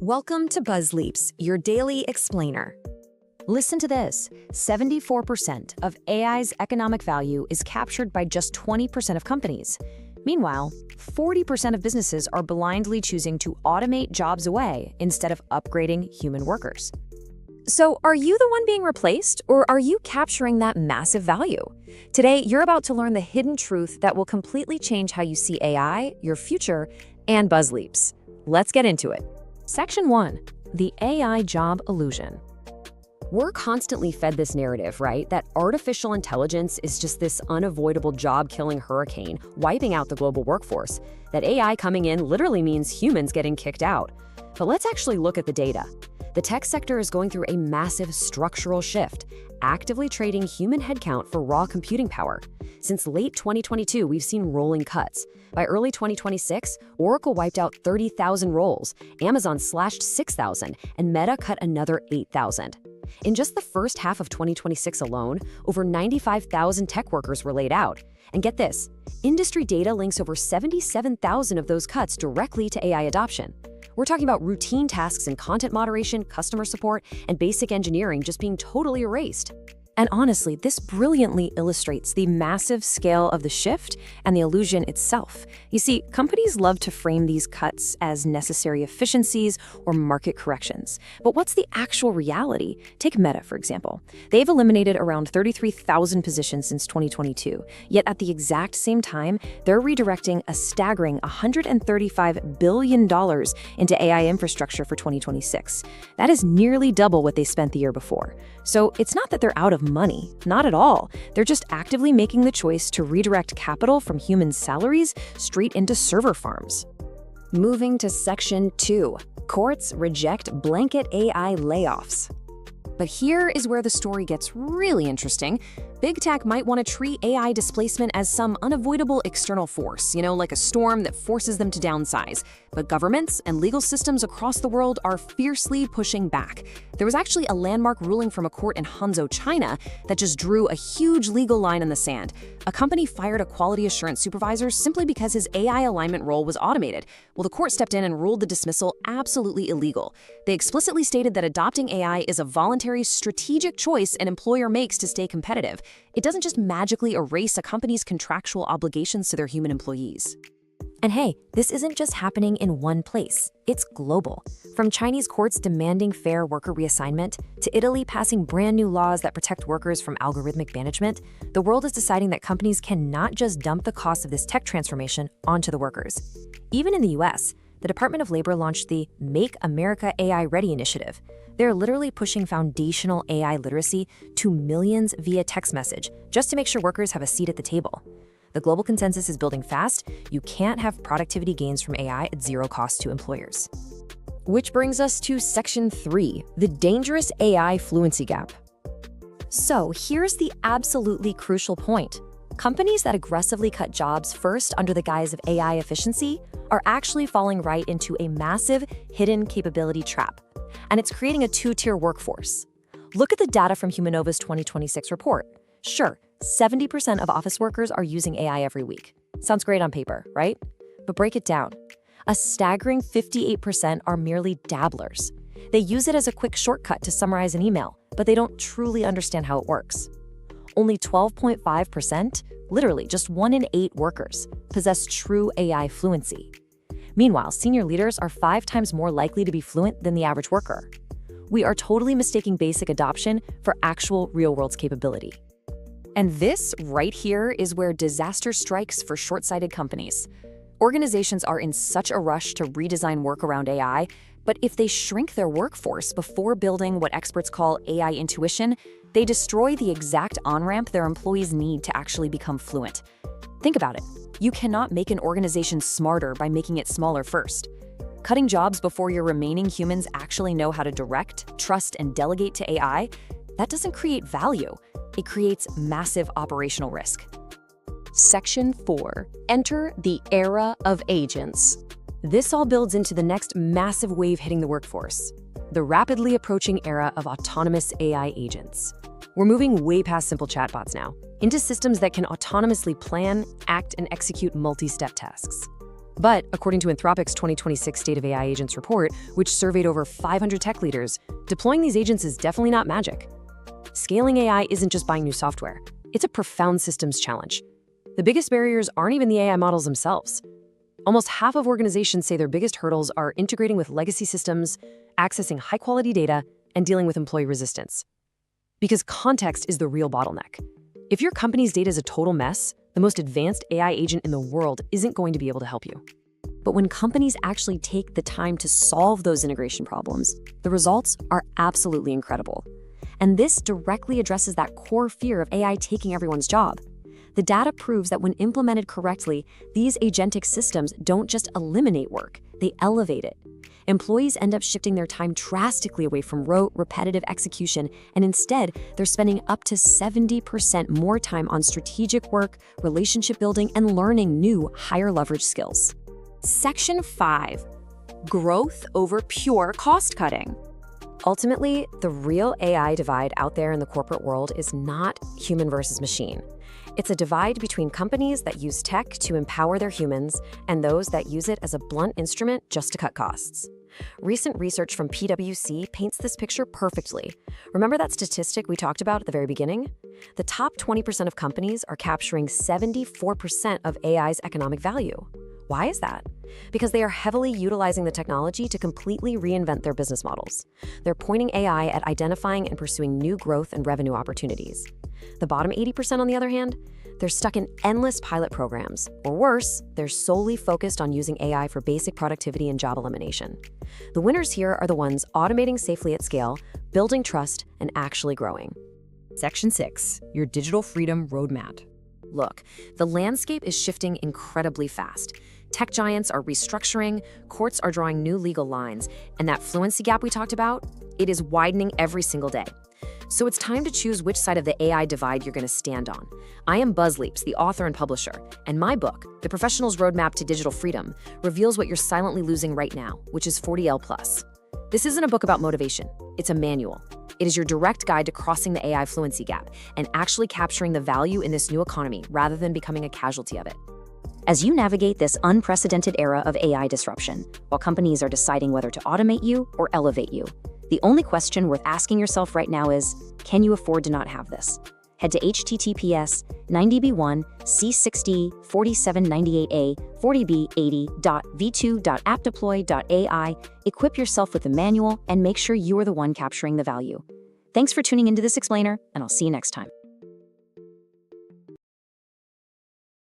Welcome to Buzz Leaps, your daily explainer. Listen to this. 74% of AI's economic value is captured by just 20% of companies. Meanwhile, 40% of businesses are blindly choosing to automate jobs away instead of upgrading human workers. So, are you the one being replaced, or are you capturing that massive value? Today, you're about to learn the hidden truth that will completely change how you see AI, your future, and Buzz Leaps. Let's get into it. Section 1. The AI job illusion. We're constantly fed this narrative, right? That artificial intelligence is just this unavoidable job-killing hurricane wiping out the global workforce. That AI coming in literally means humans getting kicked out. But let's actually look at the data. The tech sector is going through a massive structural shift, actively trading human headcount for raw computing power. Since late 2022, we've seen rolling cuts. By early 2026, Oracle wiped out 30,000 roles, Amazon slashed 6,000, and Meta cut another 8,000. In just the first half of 2026 alone, over 95,000 tech workers were laid out. And get this, industry data links over 77,000 of those cuts directly to AI adoption. We're talking about routine tasks in content moderation, customer support, and basic engineering just being totally erased. And honestly, this brilliantly illustrates the massive scale of the shift and the illusion itself. You see, companies love to frame these cuts as necessary efficiencies or market corrections. But what's the actual reality? Take Meta, for example. They've eliminated around 33,000 positions since 2022. Yet at the exact same time, they're redirecting a staggering $135 billion into AI infrastructure for 2026. That is nearly double what they spent the year before. So it's not that they're out of money, not at all. They're just actively making the choice to redirect capital from human salaries straight into server farms. Moving to Section 2. Courts reject blanket AI layoffs. But here is where the story gets really interesting. Big tech might want to treat AI displacement as some unavoidable external force, like a storm that forces them to downsize. But governments and legal systems across the world are fiercely pushing back. There was actually a landmark ruling from a court in Hangzhou, China, that just drew a huge legal line in the sand. A company fired a quality assurance supervisor simply because his AI alignment role was automated. Well, the court stepped in and ruled the dismissal absolutely illegal. They explicitly stated that adopting AI is a voluntary, strategic choice an employer makes to stay competitive. It doesn't just magically erase a company's contractual obligations to their human employees. And hey, this isn't just happening in one place. It's global. From Chinese courts demanding fair worker reassignment to Italy passing brand new laws that protect workers from algorithmic management, the world is deciding that companies cannot just dump the cost of this tech transformation onto the workers. Even in the US, the Department of Labor launched the Make America AI Ready initiative. They're literally pushing foundational AI literacy to millions via text message, just to make sure workers have a seat at the table. The global consensus is building fast. You can't have productivity gains from AI at zero cost to employers. Which brings us to Section 3, the dangerous AI fluency gap. So here's the absolutely crucial point. Companies that aggressively cut jobs first under the guise of AI efficiency are actually falling right into a massive hidden capability trap. And it's creating a two-tier workforce. Look at the data from Humanova's 2026 report. Sure, 70% of office workers are using AI every week. Sounds great on paper, right? But break it down. A staggering 58% are merely dabblers. They use it as a quick shortcut to summarize an email, but they don't truly understand how it works. Only 12.5%, literally just 1 in 8 workers, possess true AI fluency. Meanwhile, senior leaders are 5 times more likely to be fluent than the average worker. We are totally mistaking basic adoption for actual real-world capability. And this right here is where disaster strikes for short-sighted companies. Organizations are in such a rush to redesign work around AI, but if they shrink their workforce before building what experts call AI intuition, they destroy the exact on-ramp their employees need to actually become fluent. Think about it. You cannot make an organization smarter by making it smaller first. Cutting jobs before your remaining humans actually know how to direct, trust, and delegate to AI, that doesn't create value. It creates massive operational risk. Section 4. Enter the era of agents. This all builds into the next massive wave hitting the workforce, the rapidly approaching era of autonomous AI agents. We're moving way past simple chatbots now, into systems that can autonomously plan, act, and execute multi-step tasks. But according to Anthropic's 2026 State of AI Agents report, which surveyed over 500 tech leaders, deploying these agents is definitely not magic. Scaling AI isn't just buying new software. It's a profound systems challenge. The biggest barriers aren't even the AI models themselves. Almost half of organizations say their biggest hurdles are integrating with legacy systems, accessing high-quality data, and dealing with employee resistance. Because context is the real bottleneck. If your company's data is a total mess, the most advanced AI agent in the world isn't going to be able to help you. But when companies actually take the time to solve those integration problems, the results are absolutely incredible. And this directly addresses that core fear of AI taking everyone's job. The data proves that when implemented correctly, these agentic systems don't just eliminate work, they elevate it. Employees end up shifting their time drastically away from rote, repetitive execution, and instead, they're spending up to 70% more time on strategic work, relationship building, and learning new, higher leverage skills. Section 5. Growth over pure cost cutting. Ultimately, the real AI divide out there in the corporate world is not human versus machine. It's a divide between companies that use tech to empower their humans and those that use it as a blunt instrument just to cut costs. Recent research from PwC paints this picture perfectly. Remember that statistic we talked about at the very beginning? The top 20% of companies are capturing 74% of AI's economic value. Why is that? Because they are heavily utilizing the technology to completely reinvent their business models. They're pointing AI at identifying and pursuing new growth and revenue opportunities. The bottom 80%, on the other hand, they're stuck in endless pilot programs, or worse, they're solely focused on using AI for basic productivity and job elimination. The winners here are the ones automating safely at scale, building trust, and actually growing. Section 6. Your digital freedom roadmap. Look, the landscape is shifting incredibly fast. Tech giants are restructuring, courts are drawing new legal lines, and that fluency gap we talked about, it is widening every single day. So it's time to choose which side of the AI divide you're going to stand on. I am BuzzLeaps, the author and publisher, and my book, The Professional's Roadmap to Digital Freedom, reveals what you're silently losing right now, which is 40L+. This isn't a book about motivation, it's a manual. It is your direct guide to crossing the AI fluency gap and actually capturing the value in this new economy rather than becoming a casualty of it. As you navigate this unprecedented era of AI disruption, while companies are deciding whether to automate you or elevate you, the only question worth asking yourself right now is, can you afford to not have this? Head to https://90b1c604798a40b80.v2.appdeploy.ai, equip yourself with the manual, and make sure you are the one capturing the value. Thanks for tuning into this explainer, and I'll see you next time.